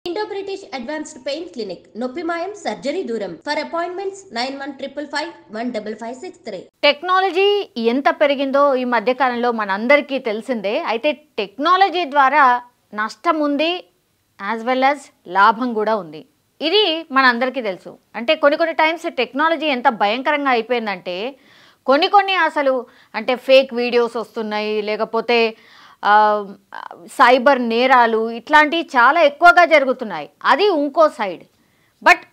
Indo-British Advanced Pain Clinic, Noppimayam Surgery Duram. For appointments 9155515563. Technology ఎంత పెరిగిందో ఈ మధ్య కాలంలో మనందరికీ తెలిసిందే. అయితే టెక్నాలజీ ద్వారా నష్టం ఉంది యాజ్ వెల్ యాజ్ లాభం కూడా ఉంది. ఇది మనందరికీ తెలుసు. అంటే కొన్ని టైమ్స్ టెక్నాలజీ ఎంత భయంకరంగా అయిపోయిందంటే కొన్ని అసలు అంటే ఫేక్ వీడియోస్ వస్తున్నాయి, లేకపోతే సైబర్ నేరాలు ఇట్లాంటివి చాలా ఎక్కువగా జరుగుతున్నాయి. అది ఇంకో సైడ్. బట్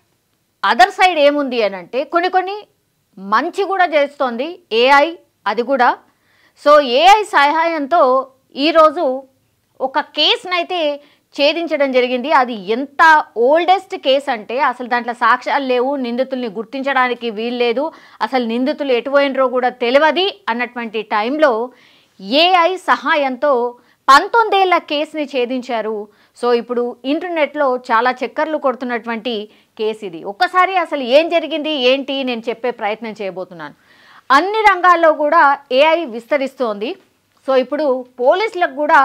అదర్ సైడ్ ఏముంది అని అంటే కొన్ని మంచి కూడా చేస్తోంది ఏఐ. అది కూడా సో ఏఐ సహాయంతో ఈరోజు ఒక కేసునైతే ఛేదించడం జరిగింది. అది ఎంత ఓల్డెస్ట్ కేసు అంటే అసలు దాంట్లో సాక్ష్యాలు లేవు, నిందితుల్ని గుర్తించడానికి వీల్లేదు, అసలు నిందితులు ఎటు పోయినరో కూడా తెలియదు అన్నటువంటి టైంలో ఏఐ సహాయంతో 19 ఏళ్ల కేసుని ఛేదించారు. సో ఇప్పుడు ఇంటర్నెట్లో చాలా చక్కర్లు కొడుతున్నటువంటి కేసు ఇది. ఒక్కసారి అసలు ఏం జరిగింది ఏంటి నేను చెప్పే ప్రయత్నం చేయబోతున్నాను. అన్ని రంగాల్లో కూడా ఏఐ విస్తరిస్తోంది. సో ఇప్పుడు పోలీసులకు కూడా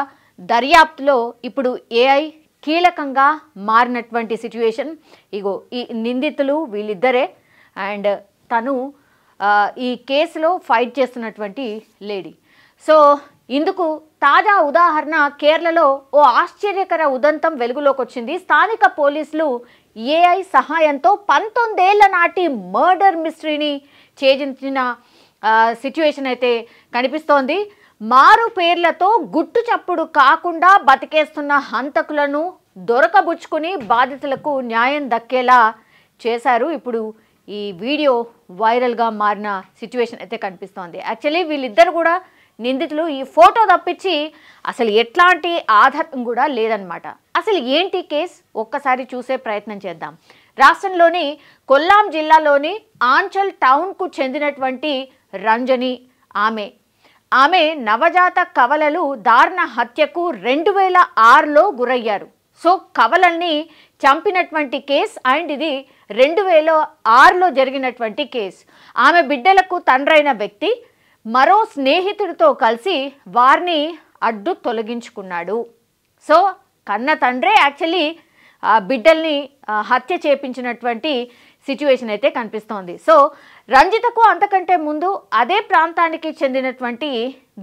దర్యాప్తులో ఇప్పుడు ఏఐ కీలకంగా మారినటువంటి సిచ్యువేషన్. ఇగో ఈ నిందితులు వీళ్ళిద్దరే అండ్ తను ఈ కేసులో ఫైట్ చేస్తున్నటువంటి లేడీ. సో ఇందుకు తాజా ఉదాహరణ కేరళలో ఓ ఆశ్చర్యకర ఉదంతం వెలుగులోకి వచ్చింది. స్థానిక పోలీసులు ఏఐ సహాయంతో 19 ఏళ్ల నాటి మర్డర్ మిస్టరీని ఛేదించిన సిచ్యువేషన్ అయితే కనిపిస్తోంది. మారు పేర్లతో గుట్టు చప్పుడు కాకుండా బతికేస్తున్న హంతకులను దొరకబుచ్చుకుని బాధితులకు న్యాయం దక్కేలా చేశారు. ఇప్పుడు ఈ వీడియో వైరల్గా మారిన సిచ్యువేషన్ అయితే కనిపిస్తోంది. యాక్చువల్లీ వీళ్ళిద్దరు కూడా నిందితులు. ఈ ఫోటో తప్పించి అసలు ఎట్లాంటి ఆధారం కూడా లేదనమాట. అసలు ఏంటి కేసు ఒక్కసారి చూసే ప్రయత్నం చేద్దాం. రాష్ట్రంలోని కొల్లాం జిల్లాలోని ఆంచల్ టౌన్కు చెందినటువంటి రంజని ఆమె నవజాత కవలలు దారుణ హత్యకు 2006లో గురయ్యారు. సో కవలల్ని చంపినటువంటి కేసు అండ్ ఇది 2006లో జరిగినటువంటి కేసు. ఆమె బిడ్డలకు తండ్రైన వ్యక్తి మరో స్నేహితుడితో కలిసి వారిని అడ్డు తొలగించుకున్నాడు. సో కన్న తండ్రే యాక్చువల్లీ బిడ్డల్ని హత్య చేపించినటువంటి సిచ్యువేషన్ అయితే కనిపిస్తోంది. సో రంజితకు అంతకంటే ముందు అదే ప్రాంతానికి చెందినటువంటి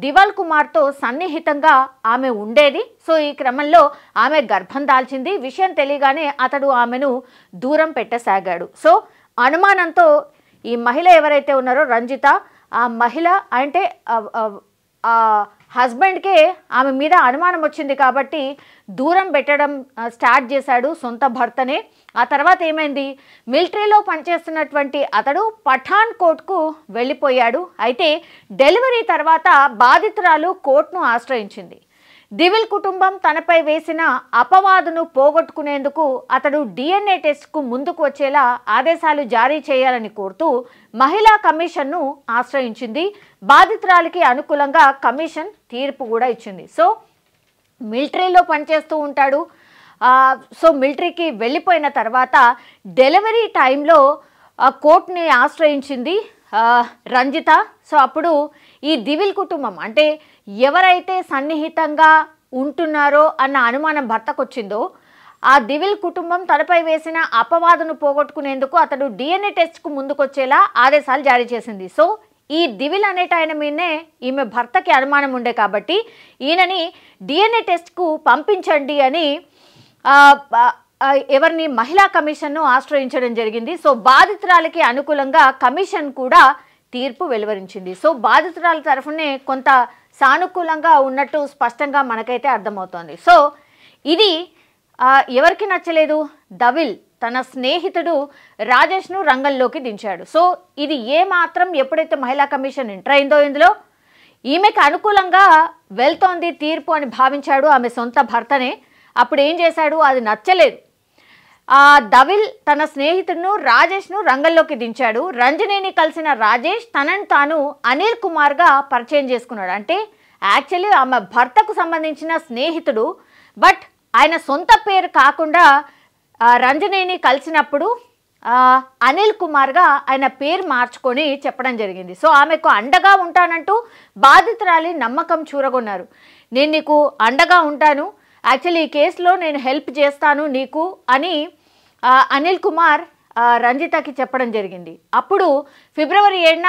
దివాల్ కుమార్తో సన్నిహితంగా ఆమె ఉండేది. సో ఈ క్రమంలో ఆమె గర్భం దాల్చింది. విషయం తెలియగానే అతడు ఆమెను దూరం పెట్టసాగాడు. సో అనుమానంతో ఈ మహిళ ఎవరైతే ఉన్నారో రంజిత, ఆ మహిళ అంటే హస్బెండ్కే ఆమె మీద అనుమానం వచ్చింది కాబట్టి దూరం పెట్టడం స్టార్ట్ చేశాడు సొంత భర్తనే. ఆ తర్వాత ఏమైంది, మిలిటరీలో పనిచేస్తున్నటువంటి అతడు పఠాన్ కోట్కు వెళ్ళిపోయాడు. అయితే డెలివరీ తర్వాత బాధితురాలు కోర్టును ఆశ్రయించింది. దివిల్ కుటుంబం తనపై వేసిన అపవాదును పోగొట్టుకునేందుకు అతడు DNA టెస్ట్కు ముందుకు వచ్చేలా ఆదేశాలు జారీ చేయాలని కోరుతూ మహిళా కమిషన్ను ఆశ్రయించింది. బాధితురాలికి అనుకూలంగా కమిషన్ తీర్పు కూడా ఇచ్చింది. సో మిలిటరీలో పనిచేస్తూ ఉంటాడు. సో మిలిటరీకి వెళ్ళిపోయిన తర్వాత డెలివరీ టైంలో కోర్టుని ఆశ్రయించింది రంజిత. సో అప్పుడు ఈ దివిల్ కుటుంబం అంటే ఎవరైతే సన్నిహితంగా ఉంటున్నారో అన్న అనుమానం భర్తకు వచ్చిందో ఆ దివిల్ కుటుంబం తనపై వేసిన అపవాదును పోగొట్టుకునేందుకు అతడు DNA టెస్ట్కు ముందుకొచ్చేలా ఆదేశాలు జారీ చేసింది. సో ఈ దివిల్ అనేటాయన మీదనే ఈమె భర్తకి అనుమానం ఉండే కాబట్టి ఈయనని DNA టెస్ట్కు పంపించండి అని ఎవరిని మహిళా కమిషన్ను ఆశ్రయించడం జరిగింది. సో బాధితురాలకి అనుకూలంగా కమిషన్ కూడా తీర్పు వెలువరించింది. సో బాధితురాల తరఫునే కొంత సానుకూలంగా ఉన్నట్టు స్పష్టంగా మనకైతే అర్థమవుతోంది. సో ఇది ఎవరికి నచ్చలేదు, దవిల్ తన స్నేహితుడు రాజేష్ను రంగంలోకి దించాడు. సో ఇది ఏమాత్రం ఎప్పుడైతే మహిళా కమిషన్ ఎంటర్ అయిందో ఇందులో ఈమెకి అనుకూలంగా వెళ్తోంది తీర్పు అని భావించాడు ఆమె సొంత భర్తనే. అప్పుడు ఏం చేశాడు, అది నచ్చలేదు. దవిల్ తన స్నేహితుడును రాజేష్ను రంగంలోకి దించాడు. రంజనిని కలిసిన రాజేష్ తనను తాను అనిల్ కుమార్గా పరిచయం చేసుకున్నాడు. అంటే యాక్చువల్లీ ఆమె భర్తకు సంబంధించిన స్నేహితుడు, బట్ ఆయన సొంత పేరు కాకుండా రంజనిని కలిసినప్పుడు అనిల్ కుమార్గా ఆయన పేరు మార్చుకొని చెప్పడం జరిగింది. సో ఆమెకు అండగా ఉంటానంటూ బాధితురాలి నమ్మకం చూరగొన్నారు. నేను నీకు అండగా ఉంటాను, యాక్చువల్లీ ఈ కేసులో నేను హెల్ప్ చేస్తాను నీకు అని అనిల్ కుమార్ రంజితకి చెప్పడం జరిగింది. అప్పుడు ఫిబ్రవరి 7న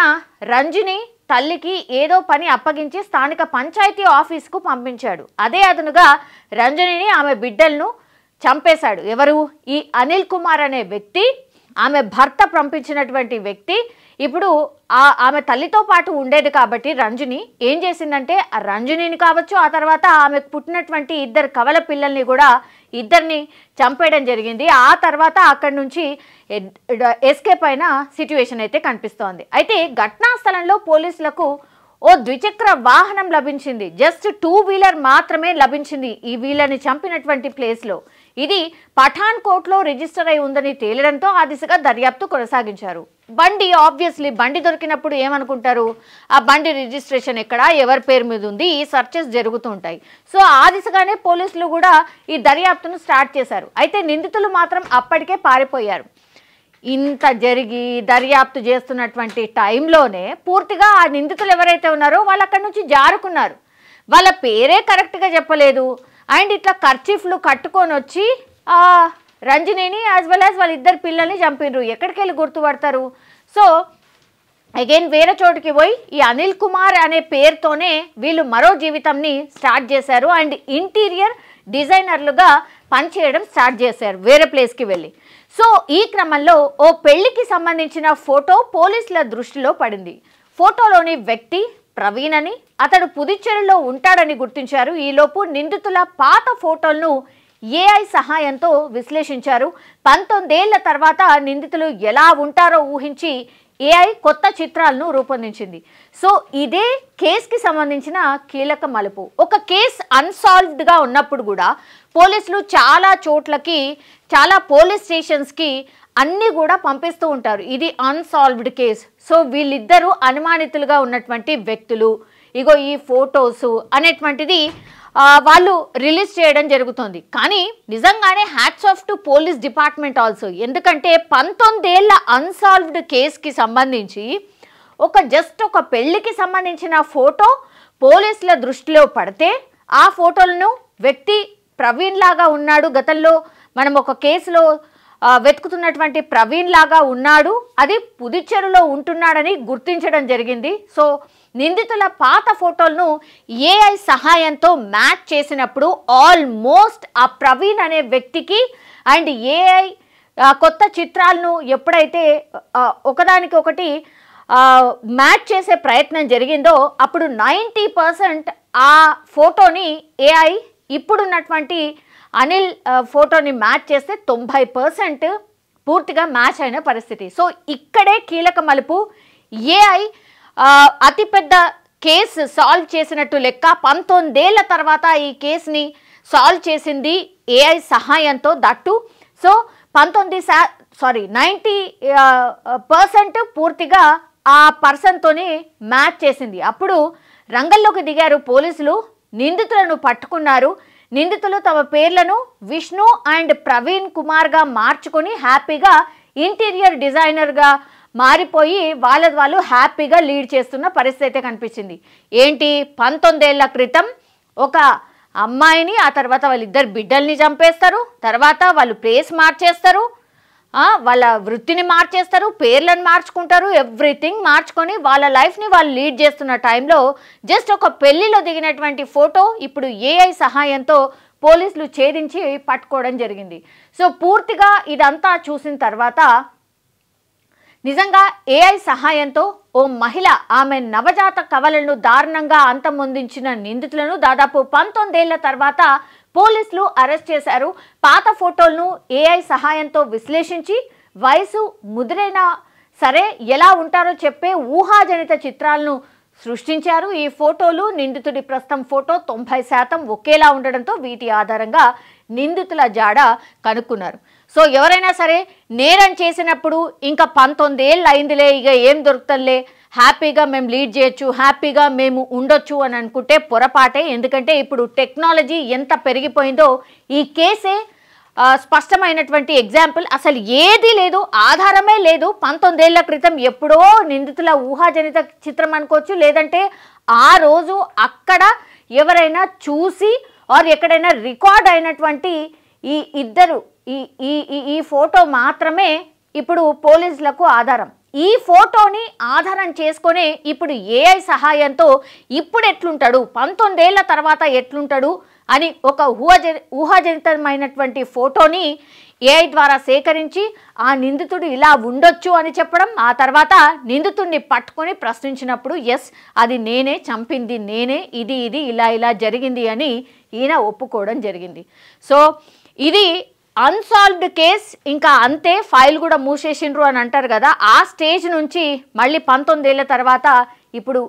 రంజిని తల్లికి ఏదో పని అప్పగించి స్థానిక పంచాయతీ ఆఫీస్కు పంపించాడు. అదే అదనుగా రంజనిని ఆమె బిడ్డలను చంపేశాడు. ఎవరు? ఈ అనిల్ కుమార్ అనే వ్యక్తి, ఆమె భర్త పంపించినటువంటి వ్యక్తి. ఇప్పుడు ఆమె తల్లితో పాటు ఉండేది కాబట్టి రంజని ఏం చేసిందంటే ఆ రంజనిని కావచ్చు, ఆ తర్వాత ఆమెకు పుట్టినటువంటి 2 కవల పిల్లల్ని కూడా ఇద్దరిని చంపేయడం జరిగింది. ఆ తర్వాత అక్కడి నుంచి ఎస్కేప్ అయిన సిచ్యువేషన్ అయితే కనిపిస్తోంది. అయితే ఘటనా స్థలంలో పోలీసులకు ఓ ద్విచక్ర వాహనం లభించింది. జస్ట్ 2 వీలర్ మాత్రమే లభించింది ఈ వీళ్ళని చంపినటువంటి ప్లేస్లో. ఇది పఠాన్ కోట్లో రిజిస్టర్ అయి ఉందని తేలడంతో ఆ దిశగా దర్యాప్తు కొనసాగించారు. బండి ఆబ్వియస్లీ బండి దొరికినప్పుడు ఏమనుకుంటారు, ఆ బండి రిజిస్ట్రేషన్ ఎక్కడ, ఎవరి పేరు మీద ఉంది, ఈ సర్చెస్ జరుగుతూ ఉంటాయి. సో ఆ దిశగానే పోలీసులు కూడా ఈ దర్యాప్తును స్టార్ట్ చేశారు. అయితే నిందితులు మాత్రం అప్పటికే పారిపోయారు. ఇంత జరిగి దర్యాప్తు చేస్తున్నటువంటి టైంలోనే పూర్తిగా ఆ నిందితులు ఎవరైతే ఉన్నారో వాళ్ళు అక్కడి నుంచి జారుకున్నారు. వాళ్ళ పేరే కరెక్ట్గా చెప్పలేదు. అండ్ ఇట్లా కర్చీఫ్లు కట్టుకొని వచ్చి రంజనిని యాజ్ వెల్ యాజ్ వాళ్ళ 2 పిల్లల్ని చంపినరు. ఎక్కడికి వెళ్ళి గుర్తుపడతారు? సో అగైన్ వేరే చోటుకి పోయి ఈ అనిల్ కుమార్ అనే పేరుతోనే వీళ్ళు మరో జీవితంని స్టార్ట్ చేశారు. అండ్ ఇంటీరియర్ డిజైనర్లుగా పనిచేయడం స్టార్ట్ చేశారు వేరే ప్లేస్కి వెళ్ళి. సో ఈ క్రమంలో ఓ పెళ్లికి సంబంధించిన ఫోటో పోలీసుల దృష్టిలో పడింది. ఫోటోలోని వ్యక్తి ప్రవీణ్ అని, అతడు పుదుచ్చేరిలో ఉంటాడని గుర్తించారు. ఈలోపు నిందితుల పాత ఫోటోలను ఏఐ సహాయంతో విశ్లేషించారు. 19 ఏళ్ల తర్వాత నిందితులు ఎలా ఉంటారో ఊహించి ఏఐ కొత్త చిత్రాలను రూపొందించింది. సో ఇదే కేసుకి సంబంధించిన కీలక మలుపు. ఒక కేసు అన్సాల్వ్డ్గా ఉన్నప్పుడు కూడా పోలీసులు చాలా చోట్లకి, చాలా పోలీస్ స్టేషన్స్కి అన్నీ కూడా పంపిస్తూ ఉంటారు. ఇది అన్సాల్వ్డ్ కేసు. సో వీళ్ళిద్దరూ అనుమానితులుగా ఉన్నటువంటి వ్యక్తులు, ఇగో ఈ ఫొటోస్ అనేటువంటిది వాళ్ళు రిలీజ్ చేయడం జరుగుతుంది. కానీ నిజంగానే hats off to police department also. ఎందుకంటే 19 ఏళ్ల అన్సాల్వ్డ్ కేసుకి సంబంధించి జస్ట్ ఒక పెళ్లికి సంబంధించిన ఫోటో పోలీసుల దృష్టిలో పడితే ఆ ఫోటోలను వ్యక్తి ప్రవీణ్ లాగా ఉన్నాడు, గతంలో మనం ఒక కేసులో వెతుకుతున్నటువంటి ప్రవీణ్ లాగా ఉన్నాడు, అది పుదుచ్చేరిలో ఉంటున్నాడని గుర్తించడం జరిగింది. సో నిందితుల పాత ఫోటోలను ఏఐ సహాయంతో మ్యాచ్ చేసినప్పుడు ఆల్మోస్ట్ ఆ ప్రవీణ్ అనే వ్యక్తికి అండ్ ఏఐ కొత్త చిత్రాలను ఎప్పుడైతే ఒకదానికి ఒకటి మ్యాచ్ చేసే ప్రయత్నం జరిగిందో అప్పుడు 90% ఆ ఫోటోని ఏఐ ఇప్పుడున్నటువంటి అనిల్ ఫోటోని మ్యాచ్ చేస్తే 90% పూర్తిగా మ్యాచ్ అయిన పరిస్థితి. సో ఇక్కడే కీలక మలుపు. ఏఐ అతిపెద్ద కేసు సాల్వ్ చేసినట్టు లెక్క. 19 ఏళ్ల తర్వాత ఈ కేసుని సాల్వ్ చేసింది ఏఐ సహాయంతో, దట్టు. సో 90% పూర్తిగా ఆ పర్సన్తోనే మ్యాచ్ చేసింది. అప్పుడు రంగంలోకి దిగారు పోలీసులు, నిందితులను పట్టుకున్నారు. నిందితులు తమ పేర్లను విష్ణు అండ్ ప్రవీణ్ కుమార్గా మార్చుకొని హ్యాపీగా ఇంటీరియర్ డిజైనర్గా మారిపోయి వాళ్ళు హ్యాపీగా లీడ్ చేస్తున్న పరిస్థితి అయితే కనిపించింది. ఏంటి, 19 ఏళ్ల క్రితం ఒక అమ్మాయిని, ఆ తర్వాత వాళ్ళిద్దరు బిడ్డల్ని చంపేస్తారు, తర్వాత వాళ్ళు ప్లేస్ మార్చేస్తారు, వాళ్ళ వృత్తిని మార్చేస్తారు, పేర్లను మార్చుకుంటారు, ఎవ్రీథింగ్ మార్చుకొని వాళ్ళ లైఫ్ని వాళ్ళు లీడ్ చేస్తున్న టైంలో జస్ట్ ఒక పెళ్లిలో దిగినటువంటి ఫోటో ఇప్పుడు ఏఐ సహాయంతో పోలీసులు ఛేదించి పట్టుకోవడం జరిగింది. సో పూర్తిగా ఇదంతా చూసిన తర్వాత నిజంగా ఏఐ సహాయంతో ఓ మహిళ ఆమె నవజాత కవలను దారుణంగా అంతమొందించిన నిందితులను దాదాపు 19 ఏళ్ల తర్వాత పోలీసులు అరెస్ట్ చేశారు. పాత ఫోటోలను ఏఐ సహాయంతో విశ్లేషించి వయసు ముదిరైనా సరే ఎలా ఉంటారో చెప్పే ఊహాజనిత చిత్రాలను సృష్టించారు. ఈ ఫోటోలు నిందితుడి ప్రస్తుతం ఫోటో 90% ఒకేలా ఉండడంతో వీటి ఆధారంగా నిందితుల జాడ కనుక్కున్నారు. సో ఎవరైనా సరే నేరం చేసినప్పుడు ఇంకా 19 ఏళ్ళు అయిందిలే, ఇక ఏం దొరుకుతుందిలే, హ్యాపీగా మేము లీడ్ చేయొచ్చు, హ్యాపీగా మేము ఉండొచ్చు అని అనుకుంటే పొరపాటే. ఎందుకంటే ఇప్పుడు టెక్నాలజీ ఎంత పెరిగిపోయిందో ఈ కేసే స్పష్టమైనటువంటి ఎగ్జాంపుల్. అసలు ఏది లేదు, ఆధారమే లేదు. 19 ఏళ్ల క్రితం ఎప్పుడో నిందితుల ఊహాజనిత చిత్రం అనుకోవచ్చు, లేదంటే ఆ రోజు అక్కడ ఎవరైనా చూసి ఆర్ ఎక్కడైనా రికార్డ్ అయినటువంటి ఈ ఇద్దరు ఈ ఫోటో మాత్రమే ఇప్పుడు పోలీసులకు ఆధారం. ఈ ఫోటోని ఆధారం చేసుకొని ఇప్పుడు ఏఐ సహాయంతో ఇప్పుడు ఎట్లుంటాడు, 19 ఏళ్ల తర్వాత ఎట్లుంటాడు అని ఒక ఊహాజనితమైనటువంటి ఫోటోని ఏఐ ద్వారా సేకరించి ఆ నిందితుడు ఇలా ఉండొచ్చు అని చెప్పడం, ఆ తర్వాత నిందితుడిని పట్టుకొని ప్రశ్నించినప్పుడు ఎస్ అది నేనే చంపింది, నేనే, ఇది ఇలా జరిగింది అని ఈయన ఒప్పుకోవడం జరిగింది. సో ఇది అన్సాల్వ్డ్ కేస్, ఇంకా అంతే, ఫైల్ కూడా మూసేసిండ్రు అని అంటారు కదా, ఆ స్టేజ్ నుంచి మళ్ళీ 19 ఏళ్ల తర్వాత ఇప్పుడు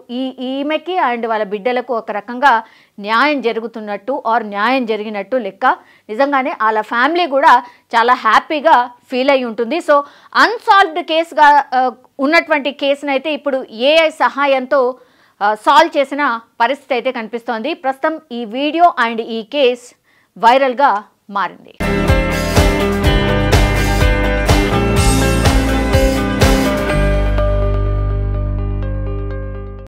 ఈమెకి అండ్ వాళ్ళ బిడ్డలకు ఒక రకంగా న్యాయం జరుగుతున్నట్టు ఆర్ న్యాయం జరిగినట్టు లెక్క. నిజంగానే వాళ్ళ ఫ్యామిలీ కూడా చాలా హ్యాపీగా ఫీల్ అయి ఉంటుంది. సో అన్సాల్వ్డ్ కేసుగా ఉన్నటువంటి కేసును అయితే ఇప్పుడు ఏఐ సహాయంతో సాల్వ్ చేసిన పరిస్థితి అయితే కనిపిస్తోంది. ప్రస్తుతం ఈ వీడియో అండ్ ఈ కేస్ వైరల్గా మారింది.